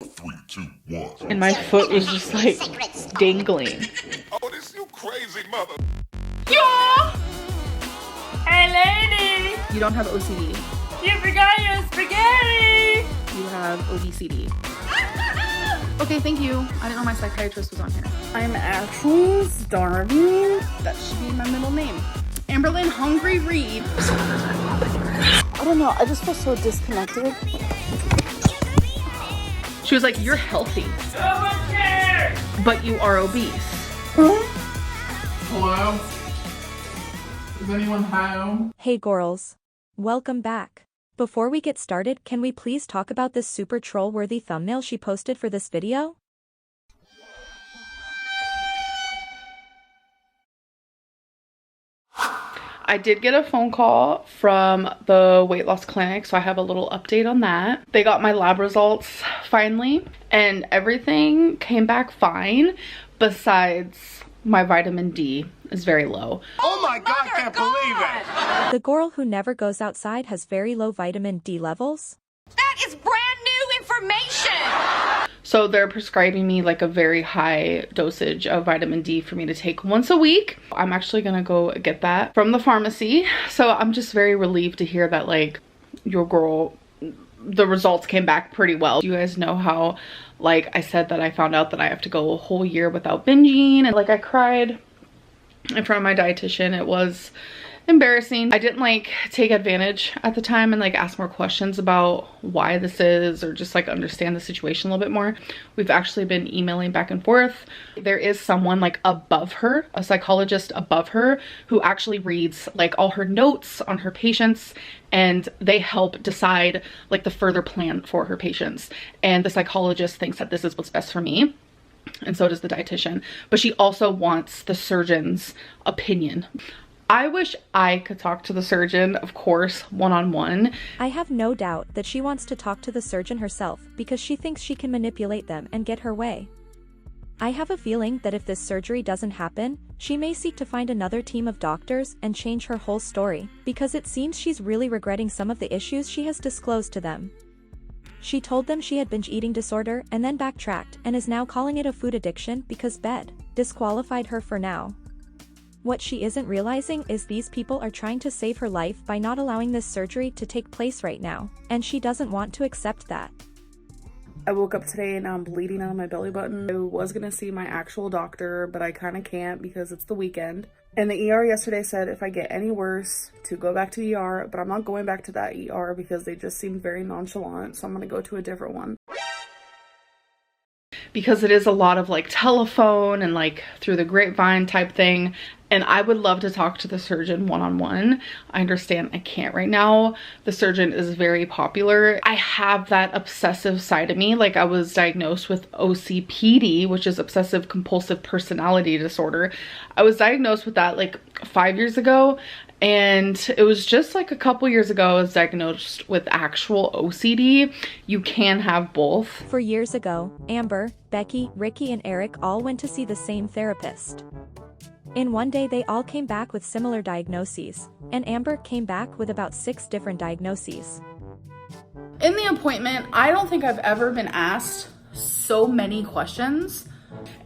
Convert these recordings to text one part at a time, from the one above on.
Three, two, one. And my foot was just like dangling. Oh, this you crazy mother. Yeah! Hey, lady! You don't have OCD. You forgot your spaghetti! You have ODCD. Okay, thank you. I didn't know my psychiatrist was on here. I'm actually starving. That should be my middle name. Amberlynn Hungry Reed. I don't know. I just feel so disconnected. She was like, you're healthy, but you are obese. Hello? Is anyone home? Hey girls. Welcome back. Before we get started, can we please talk about this super troll-worthy thumbnail she posted for this video? I did get a phone call from the weight loss clinic, so I have a little update on that. They got my lab results finally, and everything came back fine, besides my vitamin D is very low. Oh my God, I can't believe it! The girl who never goes outside has very low vitamin D levels? That is brand new information! So they're prescribing me like a very high dosage of vitamin D for me to take once a week. I'm actually gonna go get that from the pharmacy. So I'm just very relieved to hear that like your girl, the results came back pretty well. You guys know how like I said that I found out that I have to go a whole year without binging, and like I cried in front of my dietitian. It was embarrassing. I didn't like take advantage at the time and like ask more questions about why this is, or just like understand the situation a little bit more. We've actually been emailing back and forth. There is someone like above her, a psychologist above her, who actually reads like all her notes on her patients, and they help decide like the further plan for her patients. And the psychologist thinks that this is what's best for me, and so does the dietitian, but she also wants the surgeon's opinion. I wish I could talk to the surgeon, of course, one-on-one. I have no doubt that she wants to talk to the surgeon herself because she thinks she can manipulate them and get her way. I have a feeling that if this surgery doesn't happen, she may seek to find another team of doctors and change her whole story, because it seems she's really regretting some of the issues she has disclosed to them. She told them she had binge eating disorder and then backtracked and is now calling it a food addiction because bed disqualified her for now. What she isn't realizing is these people are trying to save her life by not allowing this surgery to take place right now, and she doesn't want to accept that. I woke up today and now I'm bleeding out of my belly button. I was gonna see my actual doctor, but I kind of can't because it's the weekend. And the ER yesterday said if I get any worse to go back to ER, but I'm not going back to that ER because they just seemed very nonchalant, so I'm gonna go to a different one. Because it is a lot of like telephone and like through the grapevine type thing, and I would love to talk to the surgeon one-on-one. I understand I can't right now. The surgeon is very popular. I have that obsessive side of me. Like I was diagnosed with OCPD, which is obsessive compulsive personality disorder. I was diagnosed with that like 5 years ago, and it was just like a couple years ago I was diagnosed with actual OCD. You can have both. For years ago, Amber, Becky, Ricky, and Eric all went to see the same therapist. In one day they all came back with similar diagnoses, and Amber came back with about 6 different diagnoses. In the appointment, I don't think I've ever been asked so many questions.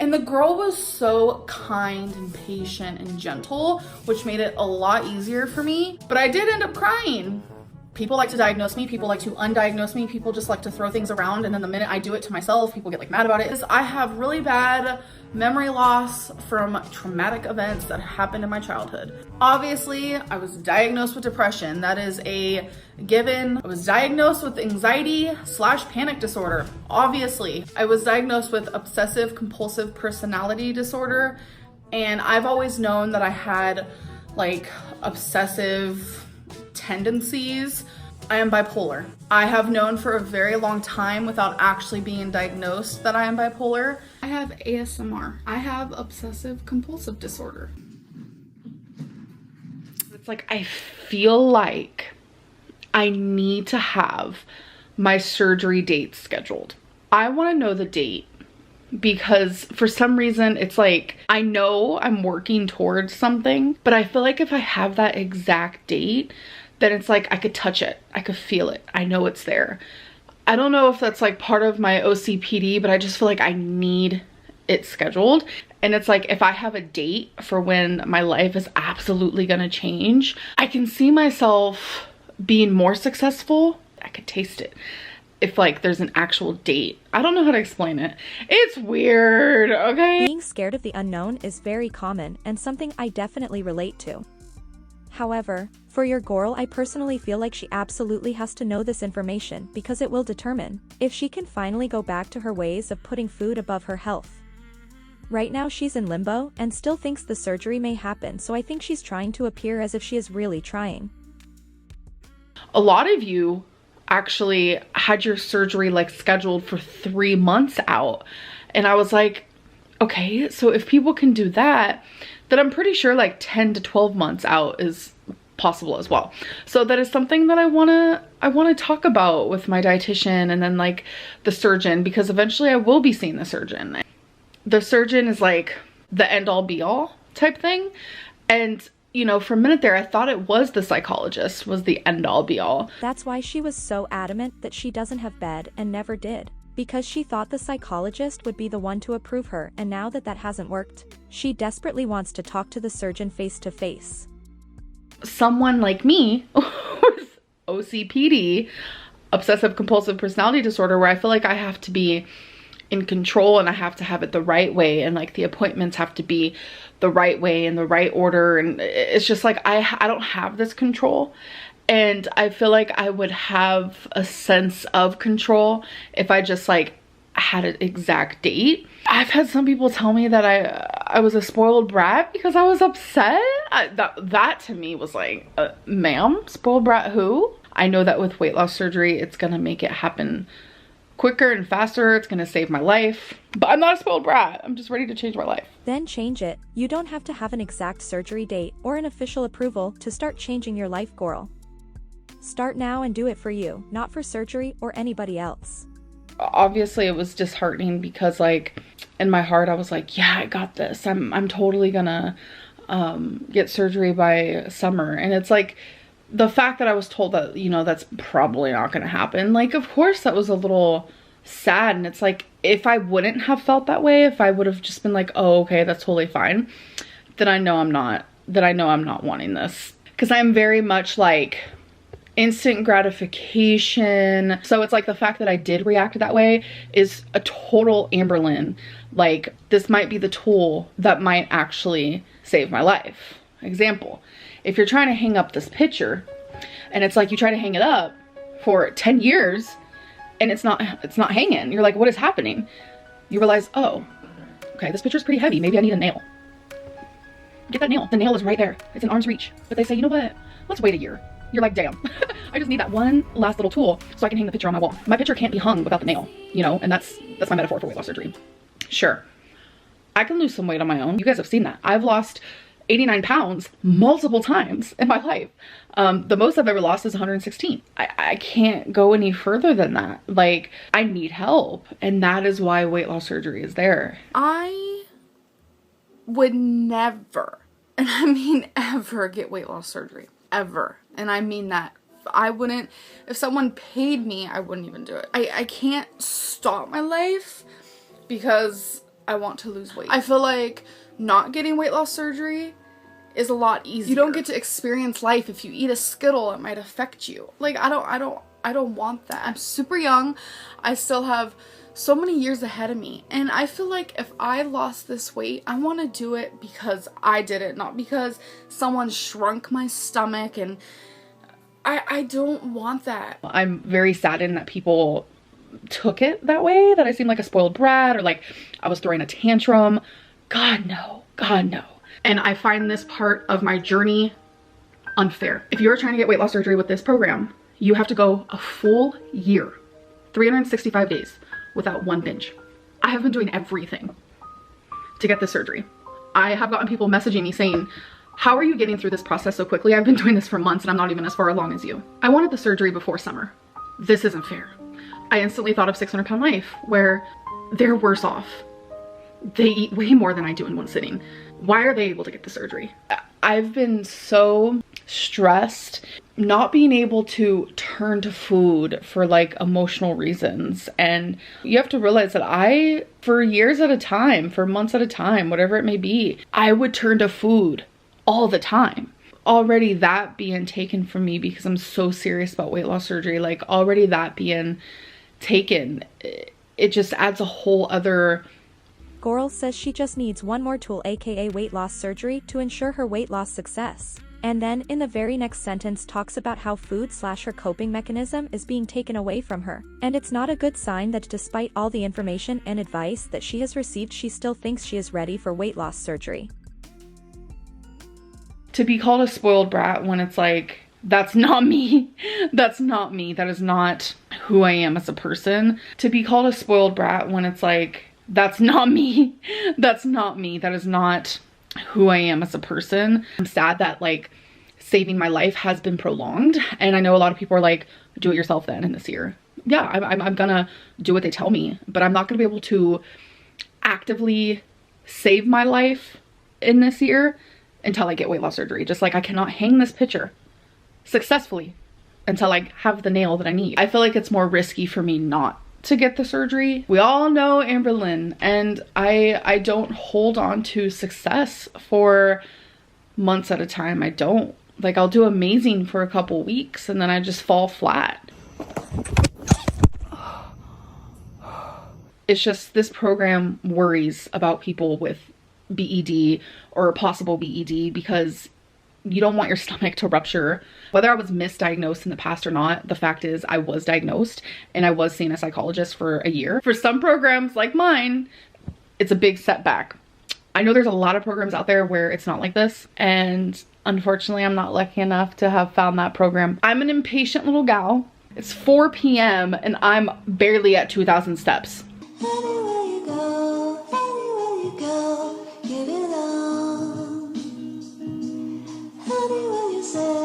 And the girl was so kind and patient and gentle, which made it a lot easier for me. But I did end up crying. People like to diagnose me, people like to undiagnose me, people just like to throw things around, and then the minute I do it to myself, people get like mad about it. I have really bad memory loss from traumatic events that happened in my childhood. Obviously, I was diagnosed with depression. That is a given. I was diagnosed with anxiety/panic disorder. Obviously, I was diagnosed with obsessive compulsive personality disorder, and I've always known that I had like obsessive tendencies. I am bipolar. I have known for a very long time without actually being diagnosed that I am bipolar. I have ASMR. I have obsessive compulsive disorder. It's like I feel like I need to have my surgery date scheduled. I want to know the date because for some reason it's like I know I'm working towards something, but I feel like if I have that exact date, then it's like I could touch it, I could feel it, I know it's there. I don't know if that's like part of my OCPD, but I just feel like I need it scheduled. And it's like, if I have a date for when my life is absolutely gonna change, I can see myself being more successful. I could taste it if like there's an actual date. I don't know how to explain it. It's weird, okay? Being scared of the unknown is very common and something I definitely relate to. However, for your girl, I personally feel like she absolutely has to know this information because it will determine if she can finally go back to her ways of putting food above her health. Right now she's in limbo and still thinks the surgery may happen, so I think she's trying to appear as if she is really trying. A lot of you actually had your surgery like scheduled for 3 months out. And I was like, okay, so if people can do that, then I'm pretty sure like 10 to 12 months out is possible as well. So that is something that I wanna talk about with my dietitian and then like the surgeon, because eventually I will be seeing the surgeon. The surgeon is like the end all be all type thing. And you know, for a minute there, I thought it was the psychologist was the end all be all. That's why she was so adamant that she doesn't have bed and never did. Because she thought the psychologist would be the one to approve her, and now that that hasn't worked, she desperately wants to talk to the surgeon face to face. Someone like me with OCPD, obsessive compulsive personality disorder, where I feel like I have to be in control and I have to have it the right way, and like the appointments have to be the right way in the right order, and it's just like I don't have this control. And I feel like I would have a sense of control if I just like had an exact date. I've had some people tell me that I was a spoiled brat because I was upset. That to me was like, ma'am, spoiled brat who? I know that with weight loss surgery, it's gonna make it happen quicker and faster. It's gonna save my life. But I'm not a spoiled brat. I'm just ready to change my life. Then change it. You don't have to have an exact surgery date or an official approval to start changing your life, girl. Start now and do it for you, not for surgery or anybody else. Obviously it was disheartening because like in my heart I was like, yeah, I got this. I'm totally gonna get surgery by summer. And it's like the fact that I was told that, you know, that's probably not gonna happen. Like, of course that was a little sad. And it's like, if I wouldn't have felt that way, if I would have just been like, oh, okay, that's totally fine, then I know I'm not wanting this. Because I'm very much like instant gratification. So it's like the fact that I did react that way is a total Amberlynn. Like, this might be the tool that might actually save my life. Example, if you're trying to hang up this picture and it's like you try to hang it up for 10 years and it's not hanging. You're like, what is happening? You realize, oh, okay, this picture's pretty heavy. Maybe I need a nail. Get that nail. The nail is right there. It's in arm's reach. But they say, you know what? Let's wait a year. You're like, damn, I just need that one last little tool so I can hang the picture on my wall. My picture can't be hung without the nail, you know, and that's my metaphor for weight loss surgery. Sure, I can lose some weight on my own. You guys have seen that. I've lost 89 pounds multiple times in my life. The most I've ever lost is 116. I can't go any further than that. Like, I need help. And that is why weight loss surgery is there. I would never, and I mean ever, get weight loss surgery. Ever. And I mean that. I wouldn't, if someone paid me, I wouldn't even do it. I can't stop my life because I want to lose weight. I feel like not getting weight loss surgery is a lot easier. You don't get to experience life. If you eat a Skittle, it might affect you. Like, I don't want that. I'm super young. I still have so many years ahead of me. And I feel like if I lost this weight, I want to do it because I did it, not because someone shrunk my stomach, and I don't want that. I'm very saddened that people took it that way, that I seemed like a spoiled brat or like I was throwing a tantrum. God, no. God, no. And I find this part of my journey unfair. If you're trying to get weight loss surgery with this program, you have to go a full year, 365 days, without one binge. I have been doing everything to get this surgery. I have gotten people messaging me saying, how are you getting through this process so quickly? I've been doing this for months and I'm not even as far along as you. I wanted the surgery before summer. This isn't fair. I instantly thought of 600 Pound Life, where they're worse off. They eat way more than I do in one sitting. Why are they able to get the surgery? I've been so stressed, not being able to turn to food for like emotional reasons. And you have to realize that I, for years at a time, for months at a time, whatever it may be, I would turn to food all the time. Already that being taken from me because I'm so serious about weight loss surgery, like already that being taken, it just adds a whole other. Goral says she just needs one more tool, aka weight loss surgery, to ensure her weight loss success. And then in the very next sentence talks about how food/her coping mechanism is being taken away from her. And it's not a good sign that despite all the information and advice that she has received, she still thinks she is ready for weight loss surgery. To be called a spoiled brat when it's like, that's not me. That's not me. That is not who I am as a person. To be called a spoiled brat when it's like, that's not me. That's not me. That is not who I am as a person. I'm sad that like saving my life has been prolonged. And I know a lot of people are like, do it yourself then in this year. Yeah, I'm gonna do what they tell me, but I'm not gonna be able to actively save my life in this year until I get weight loss surgery. Just like I cannot hang this picture successfully until I have the nail that I need. I feel like it's more risky for me not to get the surgery. We all know Amberlynn, and I don't hold on to success for months at a time. I don't. Like, I'll do amazing for a couple weeks and then I just fall flat. It's just this program worries about people with BED or possible BED because you don't want your stomach to rupture. Whether I was misdiagnosed in the past or not, the fact is I was diagnosed and I was seeing a psychologist for a year. For some programs like mine, it's a big setback. I know there's a lot of programs out there where it's not like this, and unfortunately I'm not lucky enough to have found that program. I'm an impatient little gal. It's 4 p.m. and I'm barely at 2,000 steps. Anywhere you go, give it all. Anywhere you say